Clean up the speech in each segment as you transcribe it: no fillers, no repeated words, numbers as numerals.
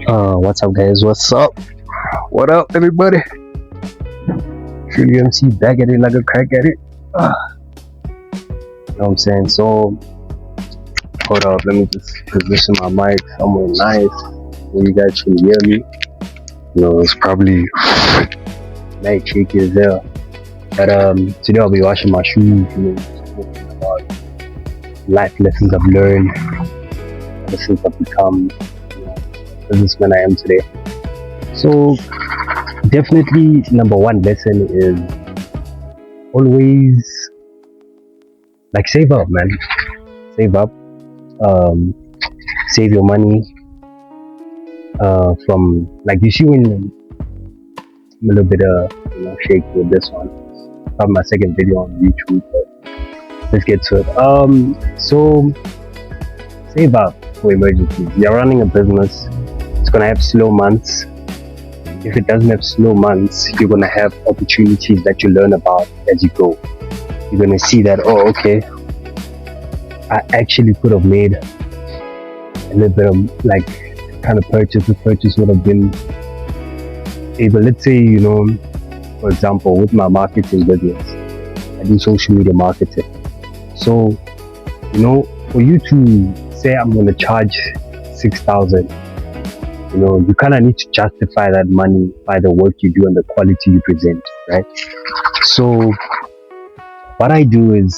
What's up, guys? What's up? What up, everybody? Truly MC back at it like a crack at it. You know what I'm saying? So, hold up, let me just position my mic somewhere nice where you guys can hear me. You know, it's probably night shaky as hell. But today I'll be washing my shoes, talking about life lessons I've learned ever since I've become, the businessman I am today. So, definitely, number one lesson is always like save up, man. Save up. Um, Save your money. From like you see when I'm a little bit shaky with this one. Probably my second video on YouTube, but let's get to it. So save up for emergencies. You're running a business. It's gonna have slow months. If it doesn't have slow months, you're gonna have opportunities that you learn about as you go. You're gonna see that, oh, okay, I actually could have made a little bit of like kind of purchase. This purchase would have been able, let's say, for example, with my marketing business, I do social media marketing. So, for you to say I'm gonna charge 6,000, you kind of need to justify that money by the work you do and the quality you present, right? So, what I do is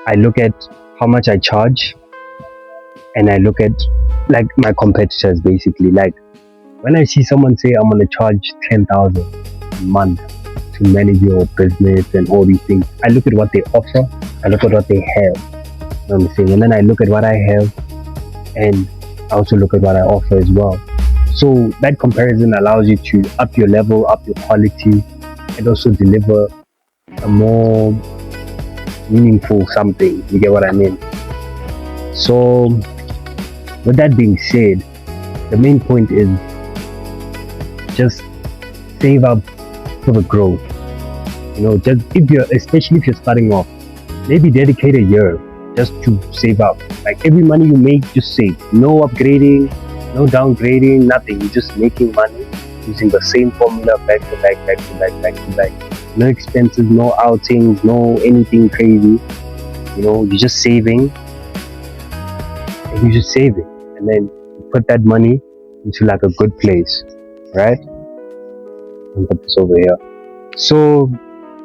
I look at how much I charge, and I look at like my competitors basically. Like when I see someone say I'm gonna charge 10,000 a month to manage your business and all these things, I look at what they offer, I look at what they have. You know what I'm saying? And then I look at what I have, and I also look at what I offer as well. So that comparison allows you to up your level, up your quality, and also deliver a more meaningful something. You get what I mean? So with that being said, the main point is just save up for the growth. Just especially if you're starting off, maybe dedicate a year just to save up. Like every money you make, just save. No upgrading, no downgrading, nothing. You're just making money using the same formula back to back, back to back, back to back. No expenses, no outings, no anything crazy. You're just saving. And you're just saving. And then you put that money into like a good place, right? I'll put this over here. So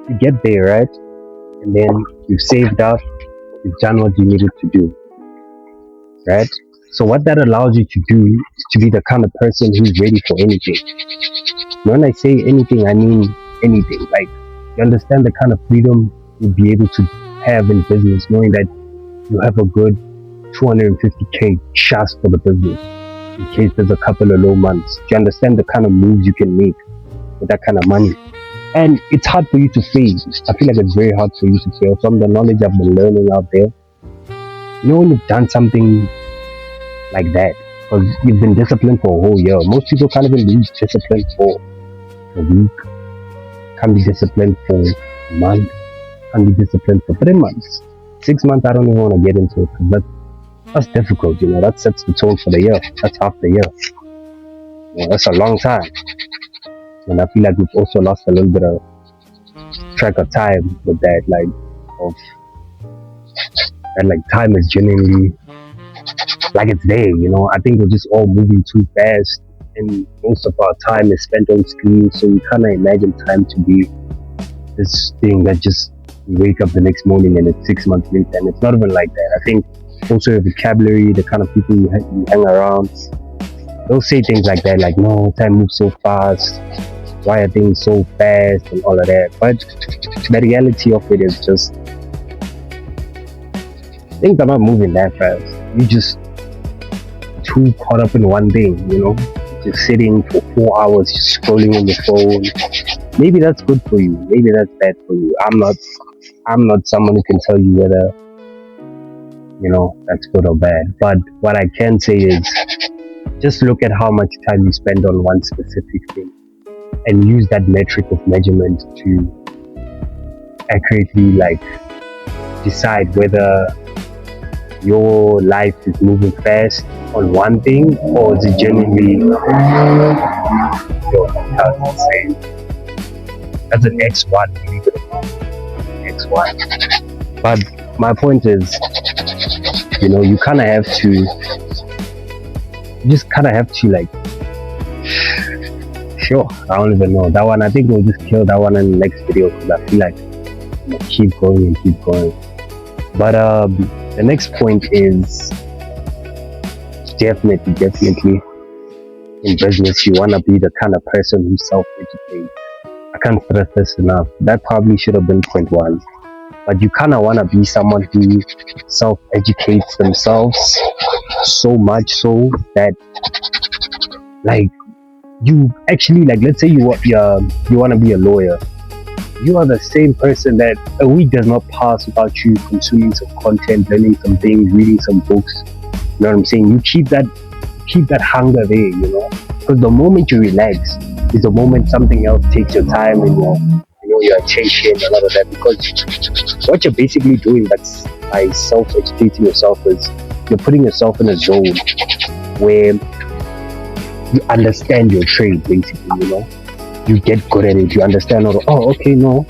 you get there, right? And then you've saved up, you've done what you needed to do, right? So what that allows you to do is to be the kind of person who's ready for anything. When I say anything, I mean anything. Like you understand the kind of freedom you'll be able to have in business, knowing that you have a good 250k just for the business in case there's a couple of low months. Do you understand the kind of moves you can make with that kind of money? And it's hard for you to fail. I feel like it's very hard for you to fail from the knowledge I've been learning out there. When you've done something like that, because you've been disciplined for a whole year. Most people can't even be disciplined for a week, can't be disciplined for a month, can't be disciplined for 3 months. 6 months, I don't even want to get into it, because that's difficult, that sets the tone for the year. That's half the year. That's a long time. And I feel like we've also lost a little bit of track of time with that, time is genuinely like it's there, I think we're just all moving too fast, and most of our time is spent on screens, so we kind of imagine time to be this thing that just you wake up the next morning and it's 6 months later, and it's not even like that. I think also your vocabulary, the kind of people you hang around, they'll say things like that, like, no, time moves so fast, why are things so fast and all of that. But the reality of it is just things are not moving that fast. You just too caught up in one thing, just sitting for 4 hours just scrolling on your phone. Maybe that's good for you, maybe that's bad for you. I'm not someone who can tell you whether that's good or bad. But what I can say is just look at how much time you spend on one specific thing and use that metric of measurement to accurately decide whether your life is moving fast on one thing, or is it genuinely your mentality saying that's an X1, leave it alone, X1. But my point is, you kind of have to, you just kind of have to like, sure, I don't even know. That one, I think we'll just kill that one in the next video because I feel like keep going and keep going. But the next point is definitely in business, you want to be the kind of person who self-educates. I can't stress this enough. That probably should have been point one. But you kind of want to be someone who self-educates themselves so much so that, like, you actually, like, let's say you want to be a lawyer. You are the same person that a week does not pass without you consuming some content, learning some things, reading some books. You know what I'm saying? You keep that hunger there, because the moment you relax is the moment something else takes your time and your attention and all of that. Because what you're basically doing, that's by self-educating yourself, is you're putting yourself in a zone where you understand your trade, basically. You get good at it. You understand, okay, no,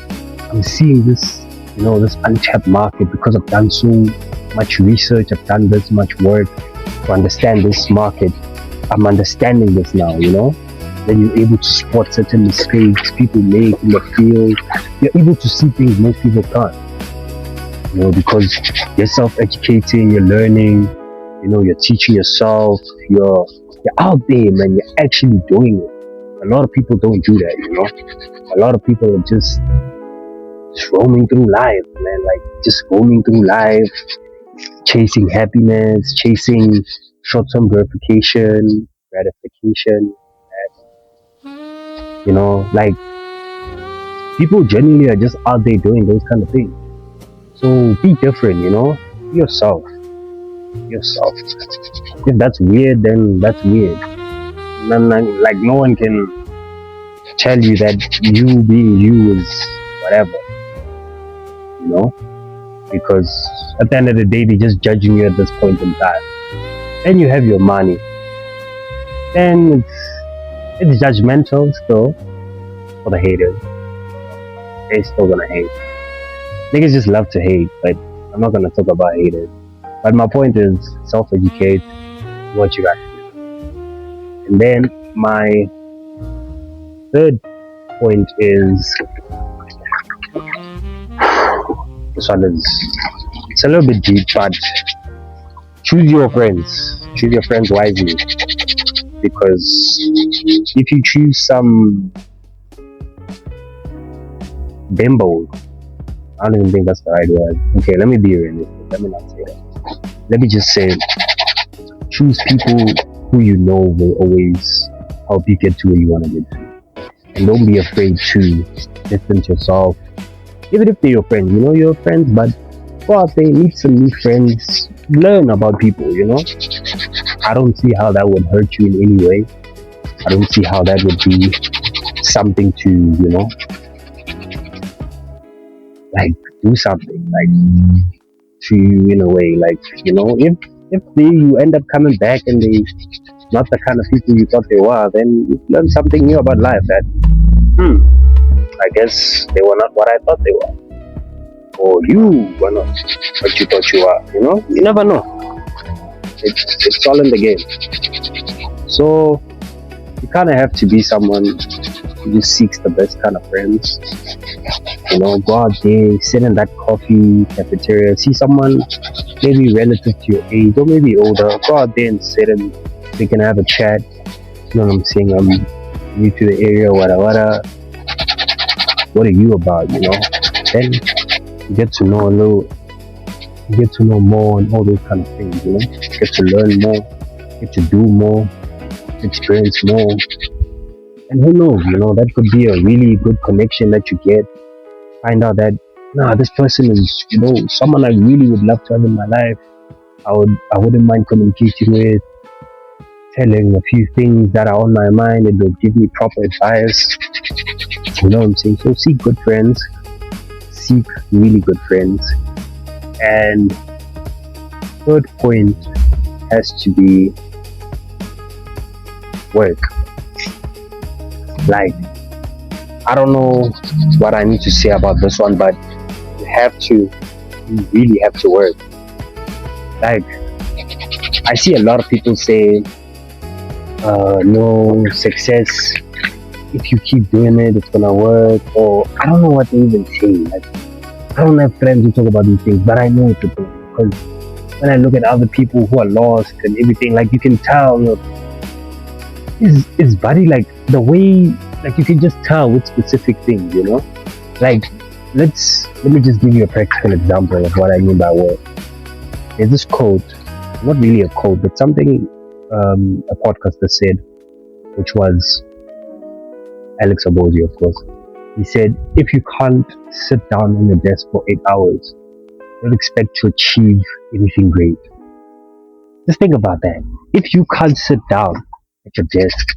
I'm seeing this, this untapped market because I've done so much research, I've done this much work to understand this market. I'm understanding this now, Then you're able to spot certain mistakes people make in the field. You're able to see things most people can't, because you're self-educating, you're learning, you're teaching yourself, you're out there, man, you're actually doing it. A lot of people don't do that, A lot of people are just roaming through life, man, like just roaming through life, chasing happiness, chasing short-term gratification, like people generally are just out there doing those kind of things. So be different, be yourself. If that's weird, then that's weird. Like no one can tell you that you being you is whatever, because at the end of the day they're just judging you at this point in time. Then you have your money, then it's judgmental still for the haters. They're still gonna hate. Niggas just love to hate, but I'm not gonna talk about haters. But my point is, self-educate what you got to do. And then my third point is, this one it's a little bit deep, but choose your friends wisely, because if you choose some bimbo, I don't even think that's the right word. Okay, let me be realistic. Let me not say that. Let me just say, choose people who will always help you get to where you want to get to. And don't be afraid to distance yourself. Even if they're your friends, you're friends, but go out there, meet some new friends, learn about people, I don't see how that would hurt you in any way. I don't see how that would be something to, like do something like to you in a way, like if you end up coming back and they not the kind of people you thought they were, then you learn something new about life that I guess they were not what I thought they were, or you were not what you thought you were. You never know. It's all in the game. So you kind of have to be someone who just seeks the best kind of friends. Go out there, sit in that coffee cafeteria, see someone maybe relative to your age or maybe older. Go out there and sit and we can have a chat. You know what I'm saying? I'm new to the area, whatever. What are you about? Then you get to know more and all those kind of things. Get to learn more, get to do more, experience more. And who knows, that could be a really good connection that you get. Find out that, this person is, someone I really would love to have in my life. I wouldn't mind communicating with, telling a few things that are on my mind, and they'll give me proper advice. You know what I'm saying? So seek good friends. Seek really good friends. And third point has to be work. Like, I don't know what I need to say about this one, but you really have to work. Like, I see a lot of people say, no success. If you keep doing it, it's gonna work. Or I don't know what they even say. Like, I don't have friends who talk about these things, but I know it's a thing because when I look at other people who are lost and everything, like you can tell, is body like the way, like you can just tell with specific things, Like, let me just give you a practical example of what I mean by work. There's this quote, not really a quote, but something a podcaster said, which was Alex Obozi, of course. He said, if you can't sit down on your desk for 8 hours, don't expect to achieve anything great. Just think about that. If you can't sit down at your desk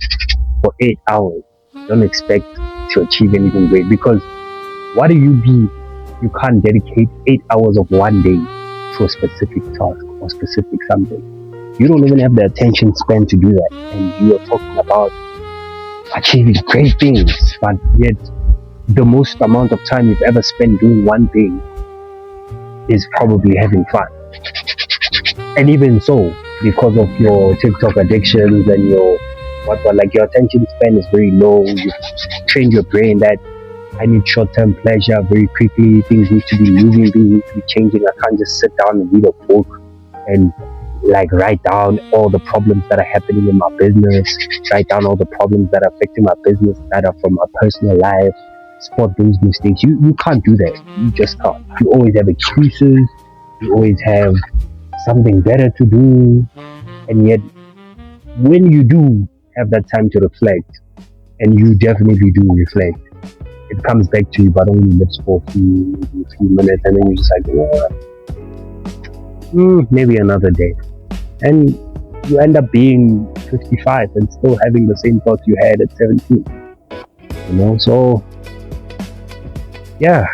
for 8 hours, don't expect to achieve anything great, because what do you be? You can't dedicate 8 hours of one day to a specific task or specific something. You don't even have the attention span to do that, and you are talking about achieving great things, but yet the most amount of time you've ever spent doing one thing is probably having fun. And even so, because of your TikTok addictions and your like your attention span is very low. You've trained your brain that I need short-term pleasure very quickly. Things need to be moving, things need to be changing. I can't just sit down and read a book and like write down all the problems that are happening in my business, write down all the problems that are affecting my business that are from my personal life, spot those mistakes. You can't do that. You just can't. You always have excuses. You always have something better to do. And yet, when you do have that time to reflect, and you definitely do reflect, it comes back to you, but only lives for a few minutes, and then you're just like, maybe another day. And you end up being 55 and still having the same thoughts you had at 17. So yeah,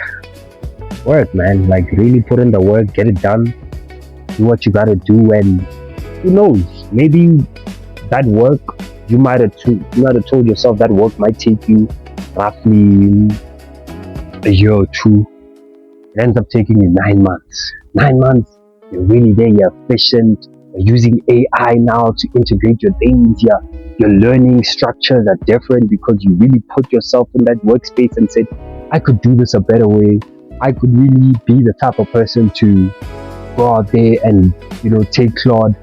work, man. Like, really put in the work, get it done, do what you gotta do, and who knows? Maybe that work you might have told yourself that work might take you roughly a year or two. It ends up taking you 9 months. 9 months, you're really there, you're efficient, you're using AI now to integrate your things, your learning structures are different because you really put yourself in that workspace and said, I could do this a better way. I could really be the type of person to go out there and, take Claude,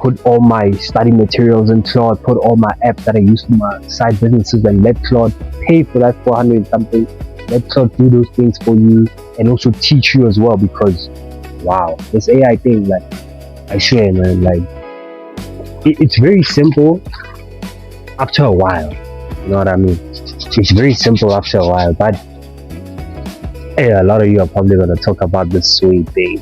put all my study materials in Claude, put all my apps that I use for my side businesses, and let Claude pay for that 400 and something. Let Claude do those things for you and also teach you as well, because wow, this AI thing, like, I swear, man, like, it's very simple after a while. You know what I mean? It's very simple after a while, but hey, a lot of you are probably going to talk about this Suede thing.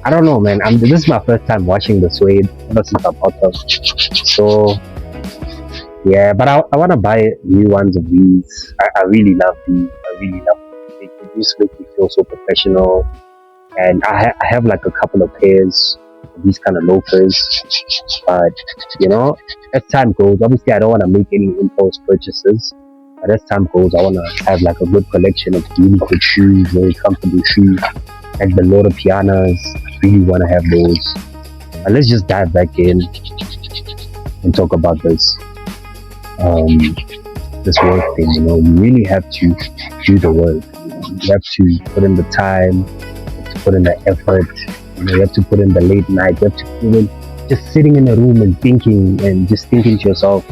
I don't know, man. This is my first time watching the Suede ever since I bought them. So, yeah, but I want to buy new ones of these. I really love these. I really love them. They just make me feel so professional. And I have like a couple of pairs of these kind of loafers. But, as time goes, obviously I don't want to make any impulse purchases. But as time goes, I want to have like a good collection of really good shoes, very comfortable shoes. Like the Loro Pianas, I really want to have those. But let's just dive back in and talk about this work thing. You really have to do the work. You have to put in the time, you have to put in the effort. You have to put in the late night. You have to put in just sitting in a room and thinking to yourself,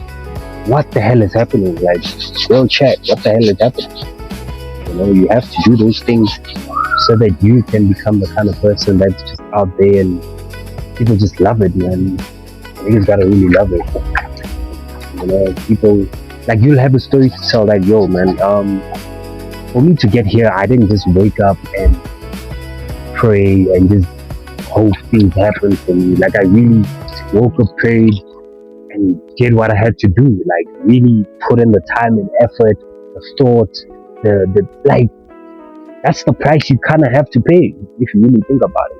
what the hell is happening? Like, real chat, what the hell is happening? You have to do those things so that you can become the kind of person that's just out there and people just love it, man. You just gotta really love it. People, like, you'll have a story to tell, like, yo, man, for me to get here, I didn't just wake up and pray and just hope things happen for me. Like, I really woke up, prayed, and did what I had to do. Like, really put in the time and effort, the thought, the like, that's the price you kind of have to pay if you really think about it.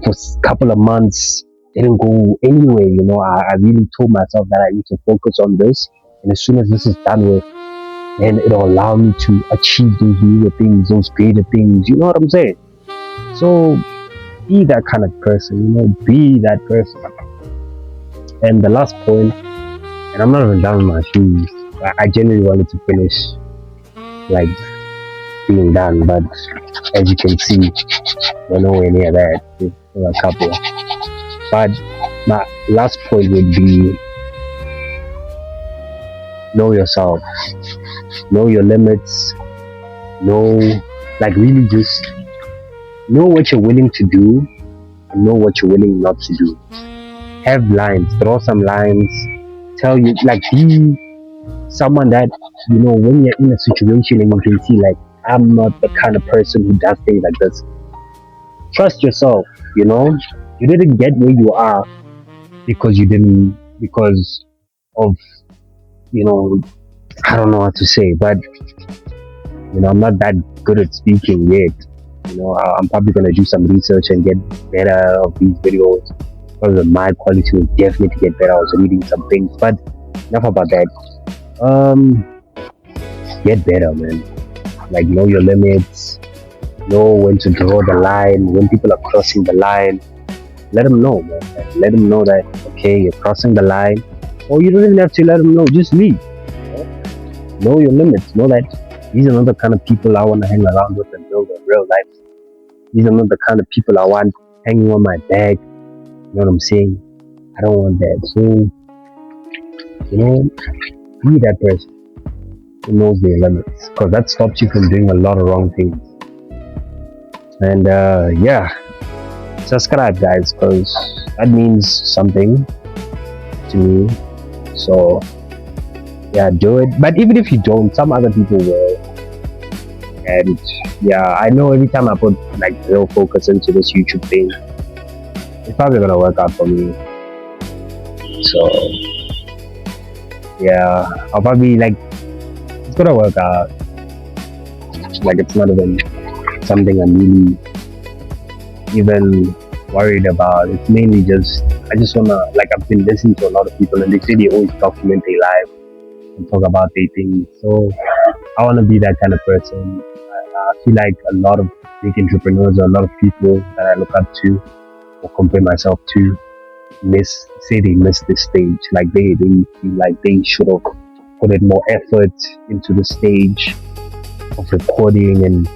For a couple of months, didn't go anywhere. I really told myself that I need to focus on this, and as soon as this is done with, then it'll allow me to achieve those newer things, those greater things. You know what I'm saying? So be that kind of person. Be that person. And the last point, and I'm not even done with my shoes. I genuinely wanted to finish like being done, but as you can see, we're nowhere near that. We're a couple. But my last point would be know yourself, know your limits, know, like really just know what you're willing to do and know what you're willing not to do. Have lines, draw some lines, tell you, like be someone that, when you're in a situation and you can see, like, I'm not the kind of person who does things like this. Trust yourself, you didn't get where you are because of, I don't know what to say, but I'm not that good at speaking yet. I'm probably gonna do some research and get better of these videos. Because my quality will definitely get better. I was reading some things, but enough about that. Get better, man. Like, know your limits, know when to draw the line, when people are crossing the line. Let them know, man. Like, let them know that, okay, you're crossing the line, or you don't even have to let them know. Just leave. Know your limits. Know that these are not the kind of people I want to hang around with and build a real life. These are not the kind of people I want hanging on my back. You know what I'm saying? I don't want that. So, be that person who knows their limits, because that stops you from doing a lot of wrong things. And yeah, subscribe, guys, because that means something to me. So yeah, do it. But even if you don't, some other people will. And yeah, I know every time I put like real focus into this YouTube thing, it's probably gonna work out for me. So yeah, I'll probably it's gonna work out. Like, it's not even something I'm really even worried about. It's mainly just I just wanna, I've been listening to a lot of people and they say they always document their life and talk about their things. So I wanna be that kind of person. I feel like a lot of big entrepreneurs or a lot of people that I look up to or compare myself to say they missed this stage. Like they feel like they should have put in more effort into the stage of recording and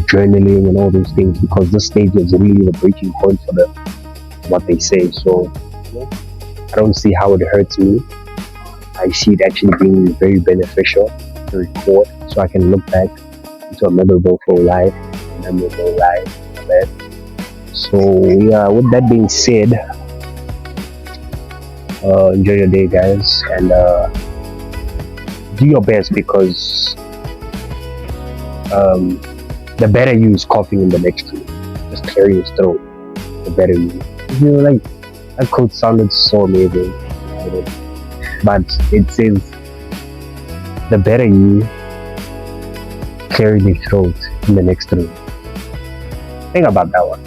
journaling and all those things, because this stage is really the breaking point for what they say. So I don't see how it hurts me. I see it actually being very beneficial to record, so I can look back into a memorable life. So yeah, with that being said, enjoy your day, guys, and do your best, because the better you is coughing in the next room. Just clear his throat. The better you. That quote sounded so amazing, but it says the better you, clear your throat in the next room. Think about that one.